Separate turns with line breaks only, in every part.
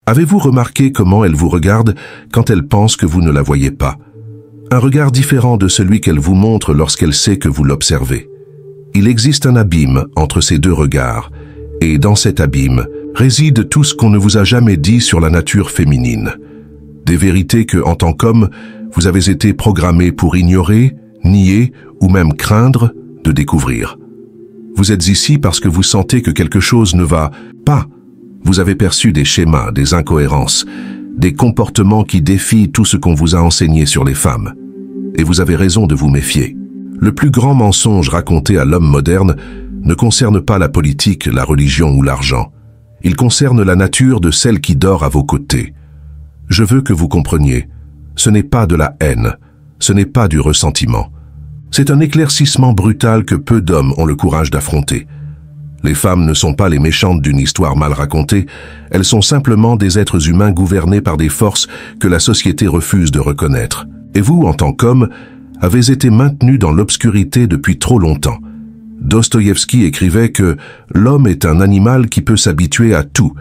Avez-vous remarqué comment elle vous regarde quand elle pense que vous ne la voyez pas? Un regard différent de celui qu'elle vous montre lorsqu'elle sait que vous l'observez. Il existe un abîme entre ces deux regards, et dans cet abîme réside tout ce qu'on ne vous a jamais dit sur la nature féminine. Des vérités que, en tant qu'homme, vous avez été programmé pour ignorer, nier ou même craindre de découvrir. Vous êtes ici parce que vous sentez que quelque chose ne va pas. Vous avez perçu des schémas, des incohérences, des comportements qui défient tout ce qu'on vous a enseigné sur les femmes. Et vous avez raison de vous méfier. Le plus grand mensonge raconté à l'homme moderne ne concerne pas la politique, la religion ou l'argent. Il concerne la nature de celle qui dort à vos côtés. Je veux que vous compreniez, ce n'est pas de la haine, ce n'est pas du ressentiment. C'est un éclaircissement brutal que peu d'hommes ont le courage d'affronter. Les femmes ne sont pas les méchantes d'une histoire mal racontée, elles sont simplement des êtres humains gouvernés par des forces que la société refuse de reconnaître. Et vous, en tant qu'homme, avez été maintenu dans l'obscurité depuis trop longtemps. Dostoïevski écrivait que l'homme est un animal qui peut s'habituer à tout,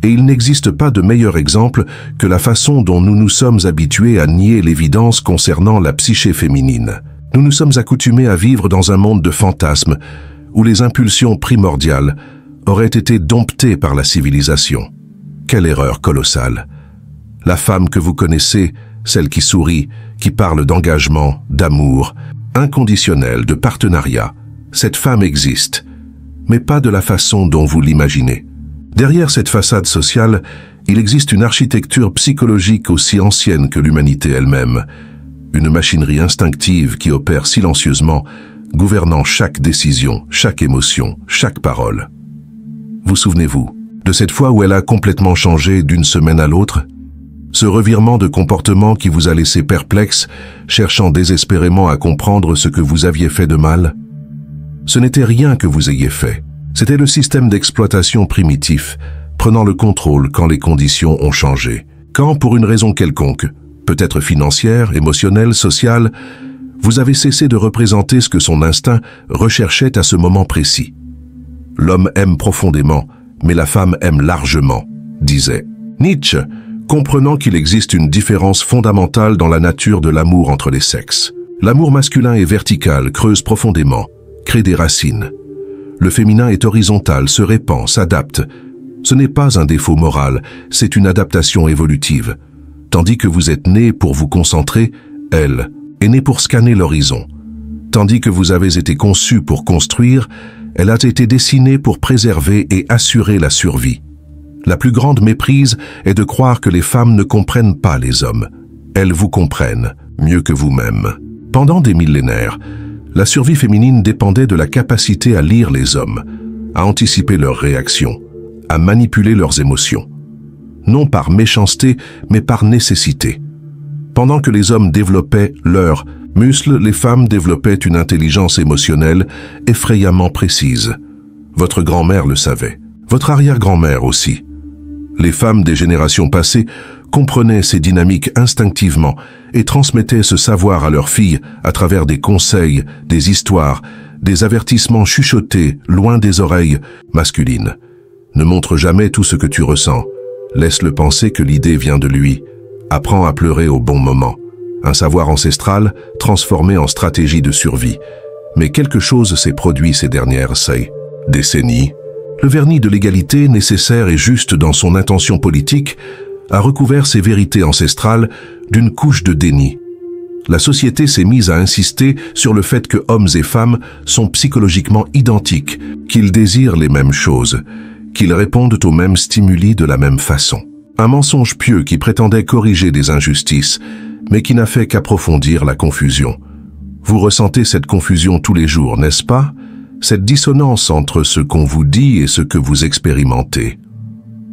et il n'existe pas de meilleur exemple que la façon dont nous nous sommes habitués à nier l'évidence concernant la psyché féminine. Nous nous sommes accoutumés à vivre dans un monde de fantasmes, où les impulsions primordiales auraient été domptées par la civilisation. Quelle erreur colossale! La femme que vous connaissez, celle qui sourit, qui parle d'engagement, d'amour, inconditionnel, de partenariat, cette femme existe, mais pas de la façon dont vous l'imaginez. Derrière cette façade sociale, il existe une architecture psychologique aussi ancienne que l'humanité elle-même, une machinerie instinctive qui opère silencieusement, gouvernant chaque décision, chaque émotion, chaque parole. Vous souvenez-vous de cette fois où elle a complètement changé d'une semaine à l'autre? Ce revirement de comportement qui vous a laissé perplexe, cherchant désespérément à comprendre ce que vous aviez fait de mal? Ce n'était rien que vous ayez fait. C'était le système d'exploitation primitif, prenant le contrôle quand les conditions ont changé. Quand, pour une raison quelconque, peut-être financière, émotionnelle, sociale, vous avez cessé de représenter ce que son instinct recherchait à ce moment précis. L'homme aime profondément, mais la femme aime largement, disait Nietzsche, comprenant qu'il existe une différence fondamentale dans la nature de l'amour entre les sexes. L'amour masculin est vertical, creuse profondément, crée des racines. Le féminin est horizontal, se répand, s'adapte. Ce n'est pas un défaut moral, c'est une adaptation évolutive. Tandis que vous êtes né pour vous concentrer, elle est née pour scanner l'horizon. Tandis que vous avez été conçu pour construire, elle a été dessinée pour préserver et assurer la survie. La plus grande méprise est de croire que les femmes ne comprennent pas les hommes. Elles vous comprennent, mieux que vous-même. Pendant des millénaires, la survie féminine dépendait de la capacité à lire les hommes, à anticiper leurs réactions, à manipuler leurs émotions. Non par méchanceté, mais par nécessité. Pendant que les hommes développaient leurs muscles, les femmes développaient une intelligence émotionnelle effrayamment précise. Votre grand-mère le savait, votre arrière-grand-mère aussi. Les femmes des générations passées comprenaient ces dynamiques instinctivement et transmettaient ce savoir à leurs filles à travers des conseils, des histoires, des avertissements chuchotés loin des oreilles masculines. Ne montre jamais tout ce que tu ressens. Laisse-le penser que l'idée vient de lui. Apprends à pleurer au bon moment. Un savoir ancestral transformé en stratégie de survie. Mais quelque chose s'est produit ces dernières décennies. Le vernis de l'égalité, nécessaire et juste dans son intention politique, a recouvert ces vérités ancestrales d'une couche de déni. La société s'est mise à insister sur le fait que hommes et femmes sont psychologiquement identiques, qu'ils désirent les mêmes choses, qu'ils répondent aux mêmes stimuli de la même façon. Un mensonge pieux qui prétendait corriger des injustices, mais qui n'a fait qu'approfondir la confusion. Vous ressentez cette confusion tous les jours, n'est-ce pas? Cette dissonance entre ce qu'on vous dit et ce que vous expérimentez.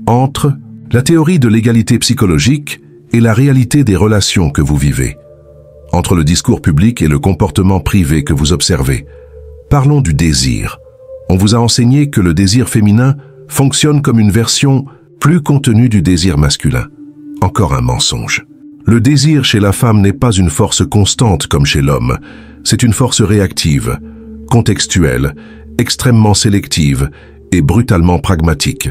Entre la théorie de l'égalité psychologique et la réalité des relations que vous vivez. Entre le discours public et le comportement privé que vous observez. Parlons du désir. On vous a enseigné que le désir féminin fonctionne comme une version plus contenue du désir masculin. Encore un mensonge. Le désir chez la femme n'est pas une force constante comme chez l'homme. C'est une force réactive, contextuelle, extrêmement sélective et brutalement pragmatique.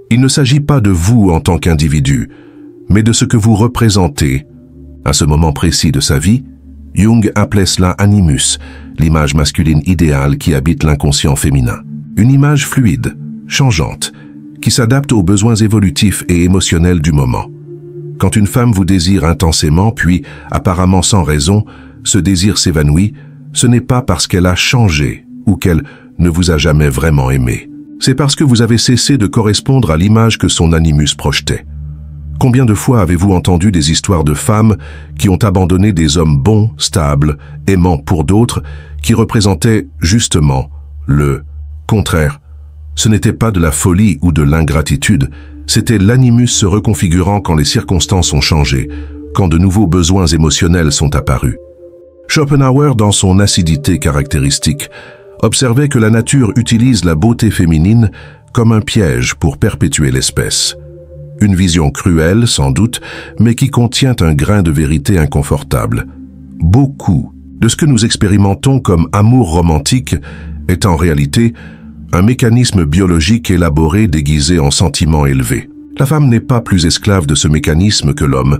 Il ne s'agit pas de vous en tant qu'individu, mais de ce que vous représentez. À ce moment précis de sa vie, Jung appelait cela animus, l'image masculine idéale qui habite l'inconscient féminin. Une image fluide, changeante, qui s'adapte aux besoins évolutifs et émotionnels du moment. Quand une femme vous désire intensément, puis, apparemment sans raison, ce désir s'évanouit, ce n'est pas parce qu'elle a changé ou qu'elle ne vous a jamais vraiment aimé. C'est parce que vous avez cessé de correspondre à l'image que son animus projetait. Combien de fois avez-vous entendu des histoires de femmes qui ont abandonné des hommes bons, stables, aimants pour d'autres, qui représentaient justement le contraire? Ce n'était pas de la folie ou de l'ingratitude, c'était l'animus se reconfigurant quand les circonstances ont changé, quand de nouveaux besoins émotionnels sont apparus. Schopenhauer, dans son acidité caractéristique, observait que la nature utilise la beauté féminine comme un piège pour perpétuer l'espèce. Une vision cruelle, sans doute, mais qui contient un grain de vérité inconfortable. Beaucoup de ce que nous expérimentons comme amour romantique est en réalité un mécanisme biologique élaboré déguisé en sentiment élevé. La femme n'est pas plus esclave de ce mécanisme que l'homme.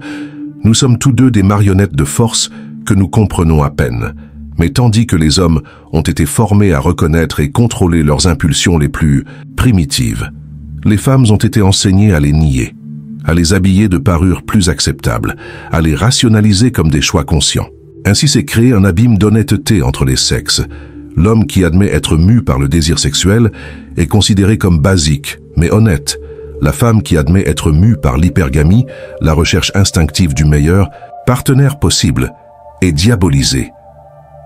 Nous sommes tous deux des marionnettes de force que nous comprenons à peine. Mais tandis que les hommes ont été formés à reconnaître et contrôler leurs impulsions les plus primitives, les femmes ont été enseignées à les nier, à les habiller de parures plus acceptables, à les rationaliser comme des choix conscients. Ainsi s'est créé un abîme d'honnêteté entre les sexes. L'homme qui admet être mu par le désir sexuel est considéré comme basique, mais honnête. La femme qui admet être mue par l'hypergamie, la recherche instinctive du meilleur, partenaire possible, est diabolisée.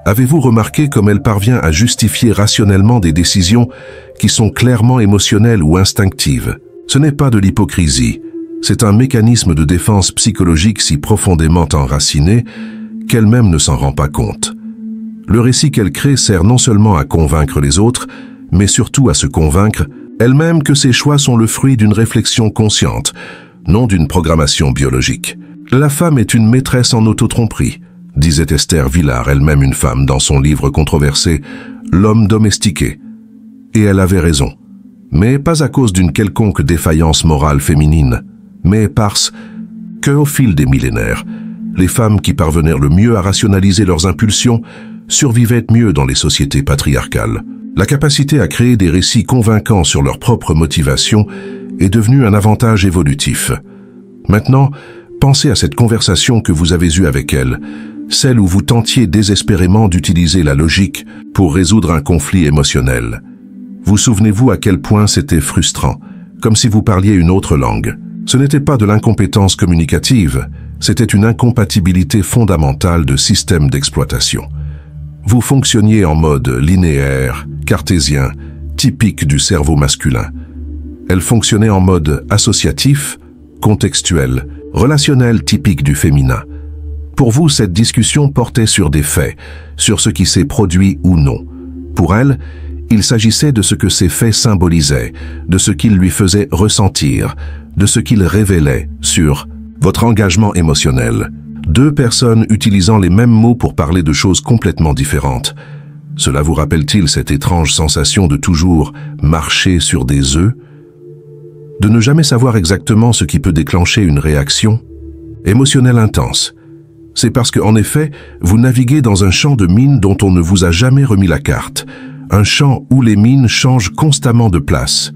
Avez-vous remarqué comme elle parvient à justifier rationnellement des décisions qui sont clairement émotionnelles ou instinctives? Ce n'est pas de l'hypocrisie, c'est un mécanisme de défense psychologique si profondément enraciné qu'elle-même ne s'en rend pas compte. Le récit qu'elle crée sert non seulement à convaincre les autres, mais surtout à se convaincre elle-même que ses choix sont le fruit d'une réflexion consciente, non d'une programmation biologique. La femme est une maîtresse en autotromperie, disait Esther Vilar, elle-même une femme, dans son livre controversé « L'homme domestiqué ». Et elle avait raison. Mais pas à cause d'une quelconque défaillance morale féminine, mais parce que, au fil des millénaires, les femmes qui parvenèrent le mieux à rationaliser leurs impulsions survivaient mieux dans les sociétés patriarcales. La capacité à créer des récits convaincants sur leurs propres motivations est devenue un avantage évolutif. Maintenant, pensez à cette conversation que vous avez eue avec elle, celle où vous tentiez désespérément d'utiliser la logique pour résoudre un conflit émotionnel. Vous souvenez-vous à quel point c'était frustrant, comme si vous parliez une autre langue. Ce n'était pas de l'incompétence communicative, c'était une incompatibilité fondamentale de système d'exploitation. Vous fonctionniez en mode linéaire, cartésien, typique du cerveau masculin. Elle fonctionnait en mode associatif, contextuel, relationnel typique du féminin. Pour vous, cette discussion portait sur des faits, sur ce qui s'est produit ou non. Pour elle, il s'agissait de ce que ces faits symbolisaient, de ce qu'ils lui faisaient ressentir, de ce qu'ils révélaient sur votre engagement émotionnel. Deux personnes utilisant les mêmes mots pour parler de choses complètement différentes. Cela vous rappelle-t-il cette étrange sensation de toujours marcher sur des œufs? De ne jamais savoir exactement ce qui peut déclencher une réaction émotionnelle intense. C'est parce que, en effet, vous naviguez dans un champ de mines dont on ne vous a jamais remis la carte, un champ où les mines changent constamment de place.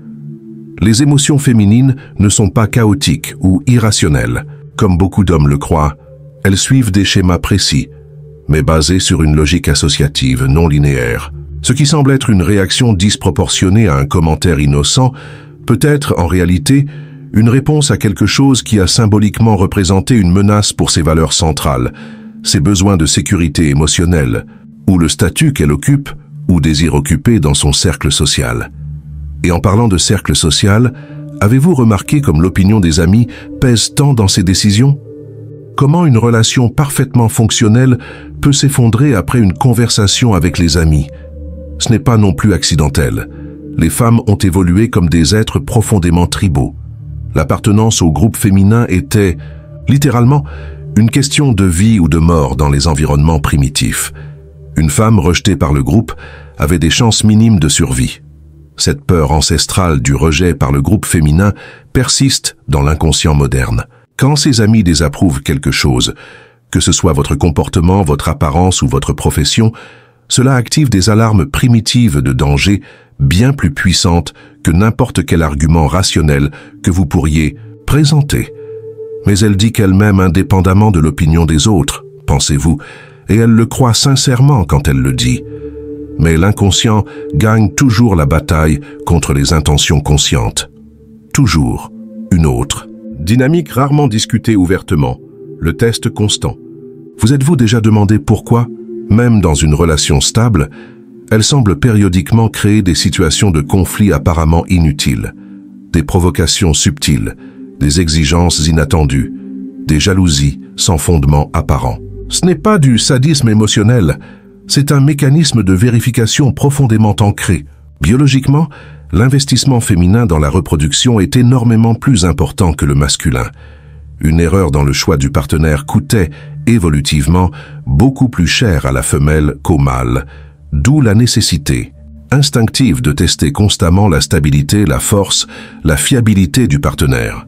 Les émotions féminines ne sont pas chaotiques ou irrationnelles, comme beaucoup d'hommes le croient. Elles suivent des schémas précis, mais basés sur une logique associative non linéaire. Ce qui semble être une réaction disproportionnée à un commentaire innocent peut être, en réalité, une réponse à quelque chose qui a symboliquement représenté une menace pour ses valeurs centrales, ses besoins de sécurité émotionnelle, ou le statut qu'elle occupe ou désire occuper dans son cercle social. Et en parlant de cercle social, avez-vous remarqué comme l'opinion des amis pèse tant dans ses décisions? Comment une relation parfaitement fonctionnelle peut s'effondrer après une conversation avec les amis? Ce n'est pas non plus accidentel. Les femmes ont évolué comme des êtres profondément tribaux. L'appartenance au groupe féminin était, littéralement, une question de vie ou de mort dans les environnements primitifs. Une femme rejetée par le groupe avait des chances minimes de survie. Cette peur ancestrale du rejet par le groupe féminin persiste dans l'inconscient moderne. Quand ses amis désapprouvent quelque chose, que ce soit votre comportement, votre apparence ou votre profession, cela active des alarmes primitives de danger bien plus puissantes que n'importe quel argument rationnel que vous pourriez présenter. Mais elle dit qu'elle-même indépendamment de l'opinion des autres, pensez-vous, et elle le croit sincèrement quand elle le dit. Mais l'inconscient gagne toujours la bataille contre les intentions conscientes. Toujours une autre. Dynamique rarement discutée ouvertement. Le test constant. Vous êtes-vous déjà demandé pourquoi, même dans une relation stable, elle semble périodiquement créer des situations de conflit apparemment inutiles, des provocations subtiles, des exigences inattendues, des jalousies sans fondement apparent. Ce n'est pas du sadisme émotionnel, c'est un mécanisme de vérification profondément ancré. Biologiquement, l'investissement féminin dans la reproduction est énormément plus important que le masculin. Une erreur dans le choix du partenaire coûtait, évolutivement, beaucoup plus cher à la femelle qu'au mâle, d'où la nécessité instinctive de tester constamment la stabilité, la force, la fiabilité du partenaire.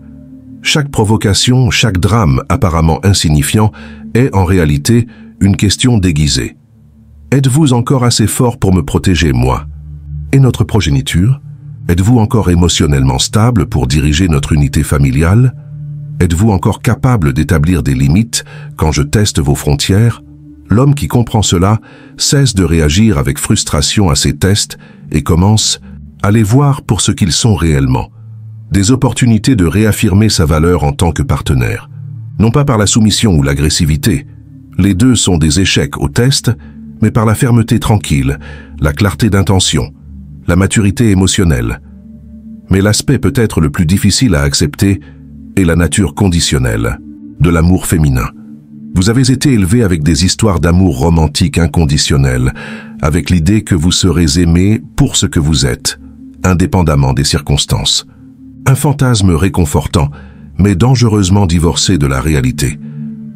Chaque provocation, chaque drame apparemment insignifiant est en réalité une question déguisée. Êtes-vous encore assez fort pour me protéger, moi? Et notre progéniture? Êtes-vous encore émotionnellement stable pour diriger notre unité familiale? Êtes-vous encore capable d'établir des limites quand je teste vos frontières? L'homme qui comprend cela cesse de réagir avec frustration à ces tests et commence à les voir pour ce qu'ils sont réellement. Des opportunités de réaffirmer sa valeur en tant que partenaire. Non pas par la soumission ou l'agressivité. Les deux sont des échecs au test, mais par la fermeté tranquille, la clarté d'intention, la maturité émotionnelle. Mais l'aspect peut-être le plus difficile à accepter est la nature conditionnelle de l'amour féminin. Vous avez été élevé avec des histoires d'amour romantique inconditionnel, avec l'idée que vous serez aimé pour ce que vous êtes, indépendamment des circonstances. Un fantasme réconfortant, mais dangereusement divorcé de la réalité.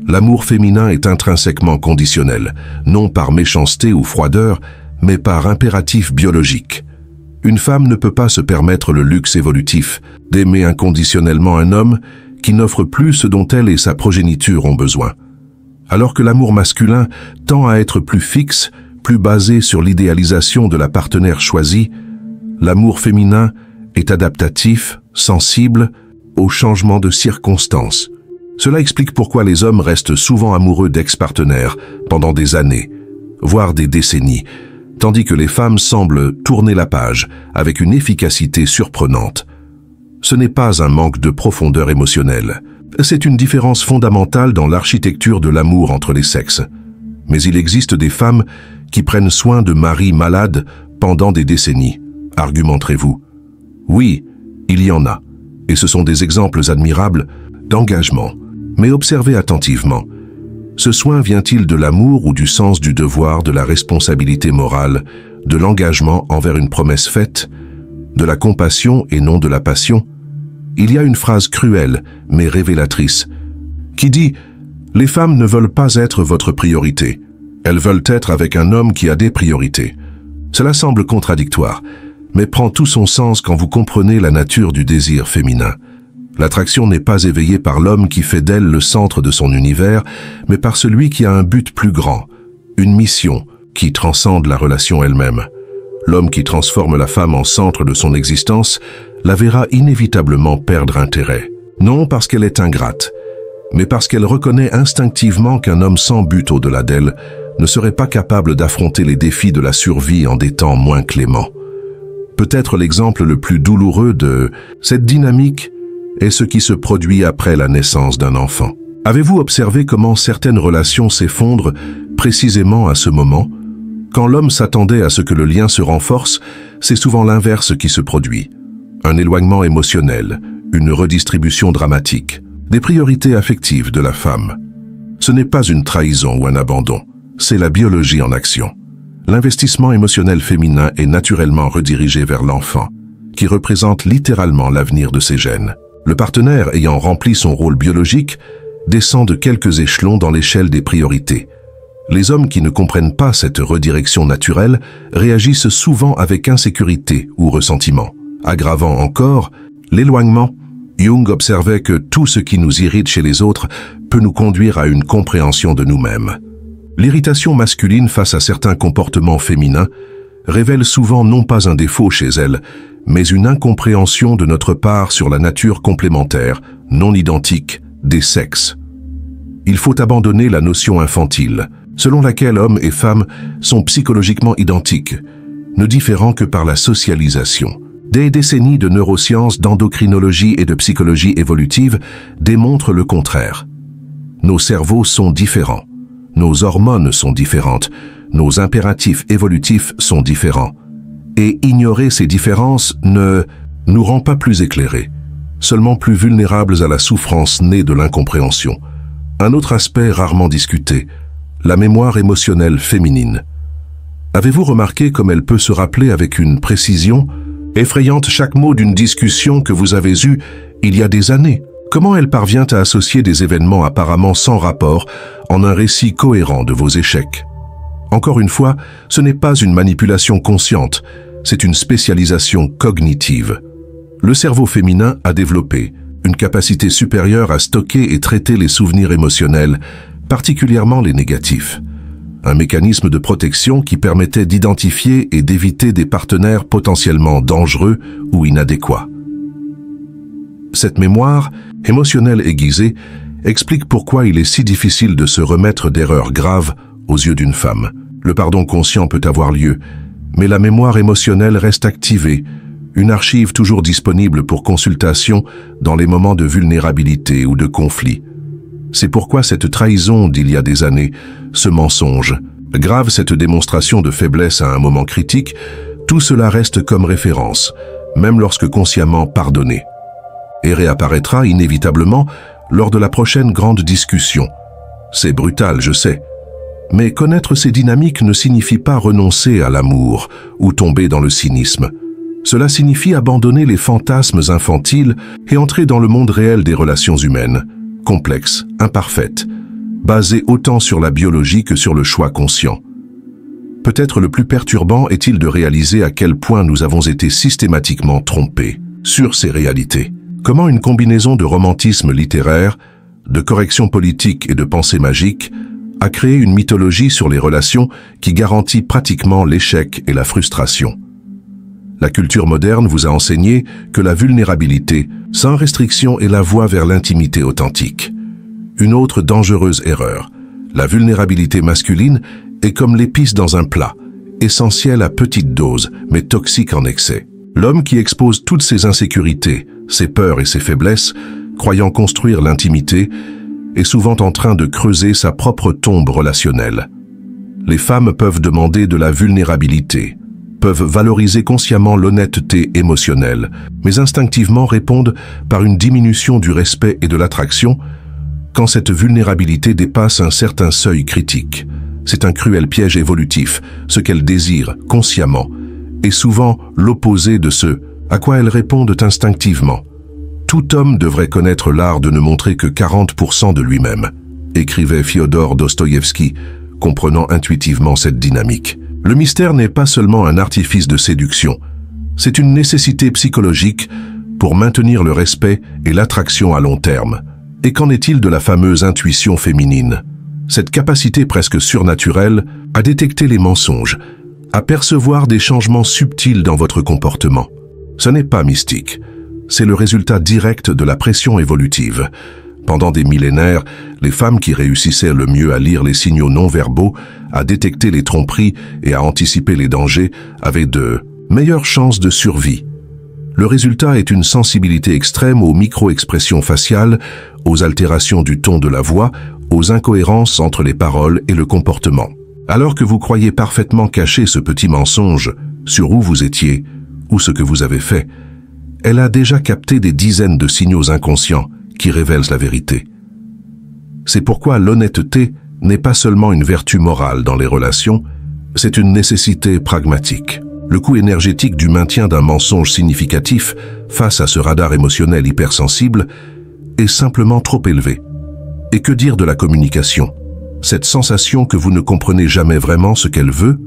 L'amour féminin est intrinsèquement conditionnel, non par méchanceté ou froideur, mais par impératif biologique. Une femme ne peut pas se permettre le luxe évolutif d'aimer inconditionnellement un homme qui n'offre plus ce dont elle et sa progéniture ont besoin. Alors que l'amour masculin tend à être plus fixe, plus basé sur l'idéalisation de la partenaire choisie, l'amour féminin est adaptatif, sensible aux changements de circonstances. Cela explique pourquoi les hommes restent souvent amoureux d'ex-partenaires pendant des années, voire des décennies, tandis que les femmes semblent tourner la page avec une efficacité surprenante. Ce n'est pas un manque de profondeur émotionnelle, c'est une différence fondamentale dans l'architecture de l'amour entre les sexes. Mais il existe des femmes qui prennent soin de maris malades pendant des décennies, argumenterez-vous. Oui, il y en a, et ce sont des exemples admirables d'engagement. Mais observez attentivement. Ce soin vient-il de l'amour ou du sens du devoir, de la responsabilité morale, de l'engagement envers une promesse faite, de la compassion et non de la passion? Il y a une phrase cruelle, mais révélatrice, qui dit « Les femmes ne veulent pas être votre priorité. Elles veulent être avec un homme qui a des priorités. » Cela semble contradictoire, mais prend tout son sens quand vous comprenez la nature du désir féminin. L'attraction n'est pas éveillée par l'homme qui fait d'elle le centre de son univers, mais par celui qui a un but plus grand, une mission qui transcende la relation elle-même. L'homme qui transforme la femme en centre de son existence la verra inévitablement perdre intérêt. Non parce qu'elle est ingrate, mais parce qu'elle reconnaît instinctivement qu'un homme sans but au-delà d'elle ne serait pas capable d'affronter les défis de la survie en des temps moins cléments. Peut-être l'exemple le plus douloureux de cette dynamique est ce qui se produit après la naissance d'un enfant. Avez-vous observé comment certaines relations s'effondrent précisément à ce moment? Quand l'homme s'attendait à ce que le lien se renforce, c'est souvent l'inverse qui se produit. Un éloignement émotionnel, une redistribution dramatique, des priorités affectives de la femme. Ce n'est pas une trahison ou un abandon, c'est la biologie en action. L'investissement émotionnel féminin est naturellement redirigé vers l'enfant, qui représente littéralement l'avenir de ses gènes. Le partenaire ayant rempli son rôle biologique descend de quelques échelons dans l'échelle des priorités. Les hommes qui ne comprennent pas cette redirection naturelle réagissent souvent avec insécurité ou ressentiment. Aggravant encore, l'éloignement. Jung observait que tout ce qui nous irrite chez les autres peut nous conduire à une compréhension de nous-mêmes. L'irritation masculine face à certains comportements féminins révèle souvent non pas un défaut chez elles, mais une incompréhension de notre part sur la nature complémentaire, non identique, des sexes. Il faut abandonner la notion infantile, selon laquelle hommes et femmes sont psychologiquement identiques, ne différant que par la socialisation. Des décennies de neurosciences, d'endocrinologie et de psychologie évolutive démontrent le contraire. Nos cerveaux sont différents, nos hormones sont différentes, nos impératifs évolutifs sont différents. Et ignorer ces différences ne nous rend pas plus éclairés, seulement plus vulnérables à la souffrance née de l'incompréhension. Un autre aspect rarement discuté, la mémoire émotionnelle féminine. Avez-vous remarqué comme elle peut se rappeler avec une précision effrayante chaque mot d'une discussion que vous avez eue il y a des années? Comment elle parvient à associer des événements apparemment sans rapport en un récit cohérent de vos échecs? Encore une fois, ce n'est pas une manipulation consciente, c'est une spécialisation cognitive. Le cerveau féminin a développé une capacité supérieure à stocker et traiter les souvenirs émotionnels, particulièrement les négatifs. Un mécanisme de protection qui permettait d'identifier et d'éviter des partenaires potentiellement dangereux ou inadéquats. Cette mémoire émotionnelle aiguisée explique pourquoi il est si difficile de se remettre d'erreurs graves aux yeux d'une femme. Le pardon conscient peut avoir lieu, mais la mémoire émotionnelle reste activée, une archive toujours disponible pour consultation dans les moments de vulnérabilité ou de conflit. C'est pourquoi cette trahison d'il y a des années, ce mensonge, grave cette démonstration de faiblesse à un moment critique, tout cela reste comme référence, même lorsque consciemment pardonné. Et réapparaîtra inévitablement lors de la prochaine grande discussion. C'est brutal, je sais. Mais connaître ces dynamiques ne signifie pas renoncer à l'amour ou tomber dans le cynisme. Cela signifie abandonner les fantasmes infantiles et entrer dans le monde réel des relations humaines, complexes, imparfaites, basées autant sur la biologie que sur le choix conscient. Peut-être le plus perturbant est-il de réaliser à quel point nous avons été systématiquement trompés sur ces réalités. Comment une combinaison de romantisme littéraire, de correction politique et de pensée magique a créé une mythologie sur les relations qui garantit pratiquement l'échec et la frustration. La culture moderne vous a enseigné que la vulnérabilité, sans restriction, est la voie vers l'intimité authentique. Une autre dangereuse erreur, la vulnérabilité masculine est comme l'épice dans un plat, essentielle à petite dose, mais toxique en excès. L'homme qui expose toutes ses insécurités, ses peurs et ses faiblesses, croyant construire l'intimité, est souvent en train de creuser sa propre tombe relationnelle. Les femmes peuvent demander de la vulnérabilité, peuvent valoriser consciemment l'honnêteté émotionnelle, mais instinctivement répondent par une diminution du respect et de l'attraction quand cette vulnérabilité dépasse un certain seuil critique. C'est un cruel piège évolutif, ce qu'elles désirent consciemment, est souvent l'opposé de ce à quoi elles répondent instinctivement. Tout homme devrait connaître l'art de ne montrer que 40% de lui-même, écrivait Fyodor Dostoïevski, comprenant intuitivement cette dynamique. Le mystère n'est pas seulement un artifice de séduction, c'est une nécessité psychologique pour maintenir le respect et l'attraction à long terme. Et qu'en est-il de la fameuse intuition féminine? Cette capacité presque surnaturelle à détecter les mensonges, à percevoir des changements subtils dans votre comportement. Ce n'est pas mystique. C'est le résultat direct de la pression évolutive. Pendant des millénaires, les femmes qui réussissaient le mieux à lire les signaux non-verbaux, à détecter les tromperies et à anticiper les dangers avaient de meilleures chances de survie. Le résultat est une sensibilité extrême aux micro-expressions faciales, aux altérations du ton de la voix, aux incohérences entre les paroles et le comportement. Alors que vous croyez parfaitement cacher ce petit mensonge sur où vous étiez ou ce que vous avez fait, elle a déjà capté des dizaines de signaux inconscients qui révèlent la vérité. C'est pourquoi l'honnêteté n'est pas seulement une vertu morale dans les relations, c'est une nécessité pragmatique. Le coût énergétique du maintien d'un mensonge significatif face à ce radar émotionnel hypersensible est simplement trop élevé. Et que dire de la communication? Cette sensation que vous ne comprenez jamais vraiment ce qu'elle veut?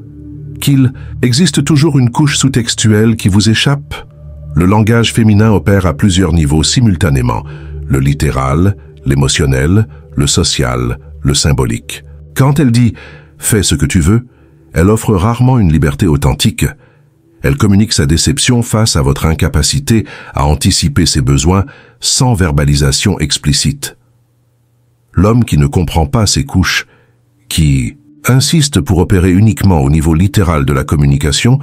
Qu'il existe toujours une couche sous-textuelle qui vous échappe? Le langage féminin opère à plusieurs niveaux simultanément, le littéral, l'émotionnel, le social, le symbolique. Quand elle dit « fais ce que tu veux », elle offre rarement une liberté authentique. Elle communique sa déception face à votre incapacité à anticiper ses besoins sans verbalisation explicite. L'homme qui ne comprend pas ces couches, qui insiste pour opérer uniquement au niveau littéral de la communication,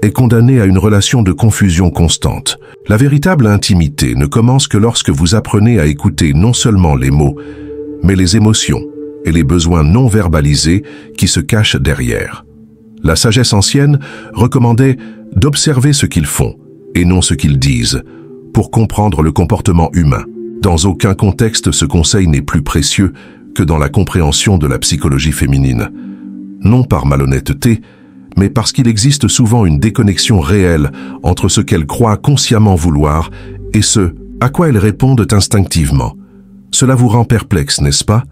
est condamné à une relation de confusion constante. La véritable intimité ne commence que lorsque vous apprenez à écouter non seulement les mots, mais les émotions et les besoins non verbalisés qui se cachent derrière. La sagesse ancienne recommandait d'observer ce qu'ils font et non ce qu'ils disent pour comprendre le comportement humain. Dans aucun contexte, ce conseil n'est plus précieux que dans la compréhension de la psychologie féminine. Non par malhonnêteté, mais parce qu'il existe souvent une déconnexion réelle entre ce qu'elles croient consciemment vouloir et ce à quoi elles répondent instinctivement. Cela vous rend perplexe, n'est-ce pas?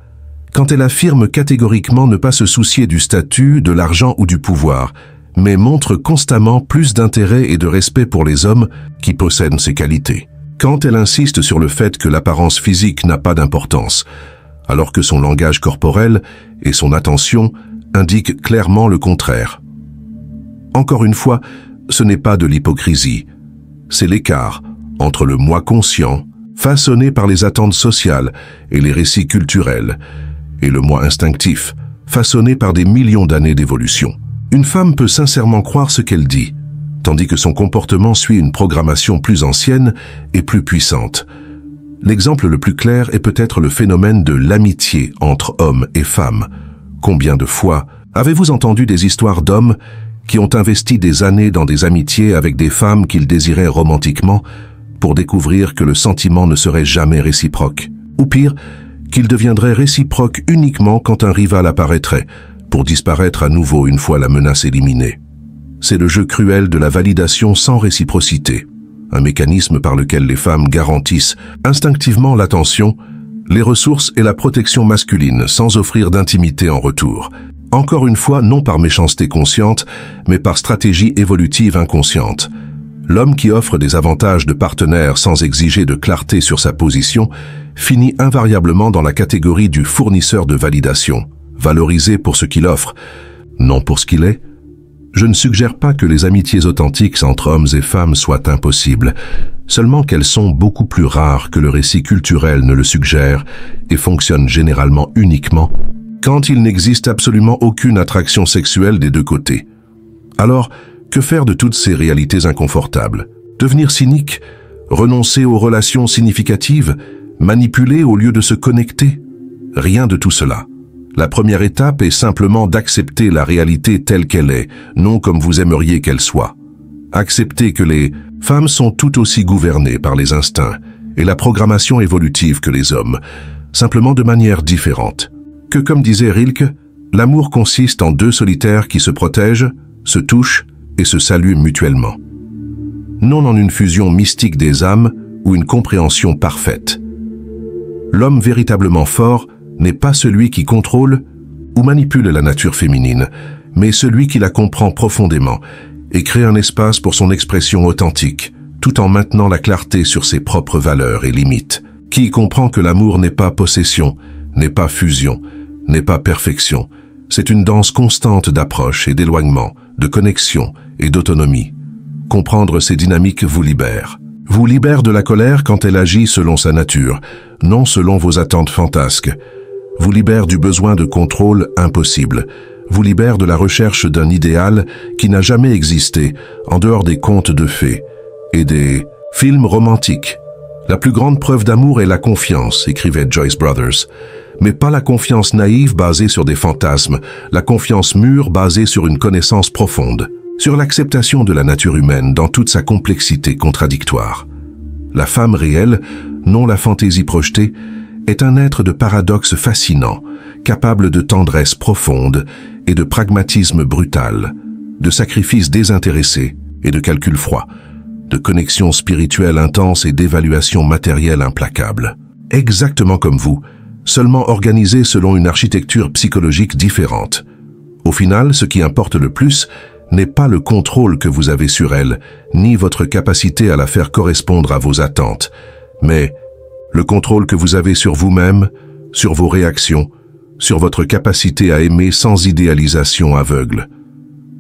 Quand elle affirme catégoriquement ne pas se soucier du statut, de l'argent ou du pouvoir, mais montre constamment plus d'intérêt et de respect pour les hommes qui possèdent ces qualités. Quand elle insiste sur le fait que l'apparence physique n'a pas d'importance, alors que son langage corporel et son attention indiquent clairement le contraire. Encore une fois, ce n'est pas de l'hypocrisie, c'est l'écart entre le moi conscient, façonné par les attentes sociales et les récits culturels, et le moi instinctif, façonné par des millions d'années d'évolution. Une femme peut sincèrement croire ce qu'elle dit, tandis que son comportement suit une programmation plus ancienne et plus puissante. L'exemple le plus clair est peut-être le phénomène de l'amitié entre hommes et femmes. Combien de fois avez-vous entendu des histoires d'hommes qui ont investi des années dans des amitiés avec des femmes qu'ils désiraient romantiquement pour découvrir que le sentiment ne serait jamais réciproque? Ou pire, qu'il deviendrait réciproque uniquement quand un rival apparaîtrait, pour disparaître à nouveau une fois la menace éliminée. C'est le jeu cruel de la validation sans réciprocité, un mécanisme par lequel les femmes garantissent instinctivement l'attention, les ressources et la protection masculine sans offrir d'intimité en retour. Encore une fois, non par méchanceté consciente, mais par stratégie évolutive inconsciente. L'homme qui offre des avantages de partenaire sans exiger de clarté sur sa position finit invariablement dans la catégorie du fournisseur de validation, valorisé pour ce qu'il offre, non pour ce qu'il est. Je ne suggère pas que les amitiés authentiques entre hommes et femmes soient impossibles, seulement qu'elles sont beaucoup plus rares que le récit culturel ne le suggère et fonctionnent généralement uniquement quand il n'existe absolument aucune attraction sexuelle des deux côtés. Alors, que faire de toutes ces réalités inconfortables? Devenir cynique? Renoncer aux relations significatives? Manipuler au lieu de se connecter? Rien de tout cela. La première étape est simplement d'accepter la réalité telle qu'elle est, non comme vous aimeriez qu'elle soit. Accepter que les femmes sont tout aussi gouvernées par les instincts et la programmation évolutive que les hommes, simplement de manière différente. Que comme disait Rilke, l'amour consiste en deux solitaires qui se protègent, se touchent et se saluent mutuellement. Non en une fusion mystique des âmes ou une compréhension parfaite. L'homme véritablement fort n'est pas celui qui contrôle ou manipule la nature féminine, mais celui qui la comprend profondément et crée un espace pour son expression authentique, tout en maintenant la clarté sur ses propres valeurs et limites. Qui comprend que l'amour n'est pas possession, n'est pas fusion, n'est pas perfection. C'est une danse constante d'approche et d'éloignement, de connexion et d'autonomie. Comprendre ces dynamiques vous libère. Vous libère de la colère quand elle agit selon sa nature, non selon vos attentes fantasques. Vous libère du besoin de contrôle impossible. Vous libère de la recherche d'un idéal qui n'a jamais existé en dehors des contes de fées et des films romantiques. La plus grande preuve d'amour est la confiance, écrivait Joyce Brothers. Mais pas la confiance naïve basée sur des fantasmes, la confiance mûre basée sur une connaissance profonde, sur l'acceptation de la nature humaine dans toute sa complexité contradictoire. La femme réelle, non la fantaisie projetée, est un être de paradoxe fascinant, capable de tendresse profonde et de pragmatisme brutal, de sacrifice désintéressé et de calcul froid, de connexion spirituelle intense et d'évaluation matérielle implacable. Exactement comme vous, seulement organisées selon une architecture psychologique différente. Au final, ce qui importe le plus n'est pas le contrôle que vous avez sur elle, ni votre capacité à la faire correspondre à vos attentes, mais le contrôle que vous avez sur vous-même, sur vos réactions, sur votre capacité à aimer sans idéalisation aveugle.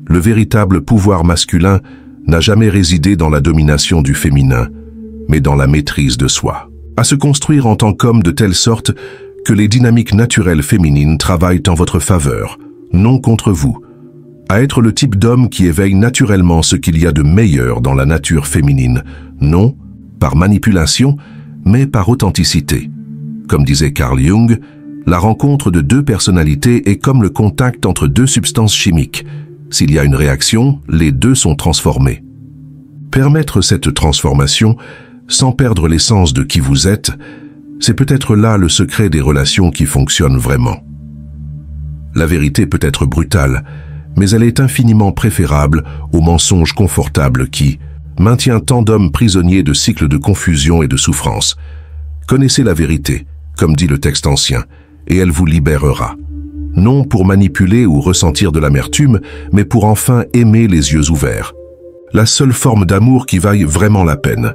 Le véritable pouvoir masculin n'a jamais résidé dans la domination du féminin, mais dans la maîtrise de soi. À se construire en tant qu'homme de telle sorte que les dynamiques naturelles féminines travaillent en votre faveur, non contre vous. À être le type d'homme qui éveille naturellement ce qu'il y a de meilleur dans la nature féminine, non par manipulation, mais par authenticité. Comme disait Carl Jung, la rencontre de deux personnalités est comme le contact entre deux substances chimiques. S'il y a une réaction, les deux sont transformés. Permettre cette transformation, sans perdre l'essence de qui vous êtes, c'est peut-être là le secret des relations qui fonctionnent vraiment. La vérité peut être brutale, mais elle est infiniment préférable au mensonge confortable qui maintient tant d'hommes prisonniers de cycles de confusion et de souffrance. Connaissez la vérité, comme dit le texte ancien, et elle vous libérera. Non pour manipuler ou ressentir de l'amertume, mais pour enfin aimer les yeux ouverts. La seule forme d'amour qui vaille vraiment la peine.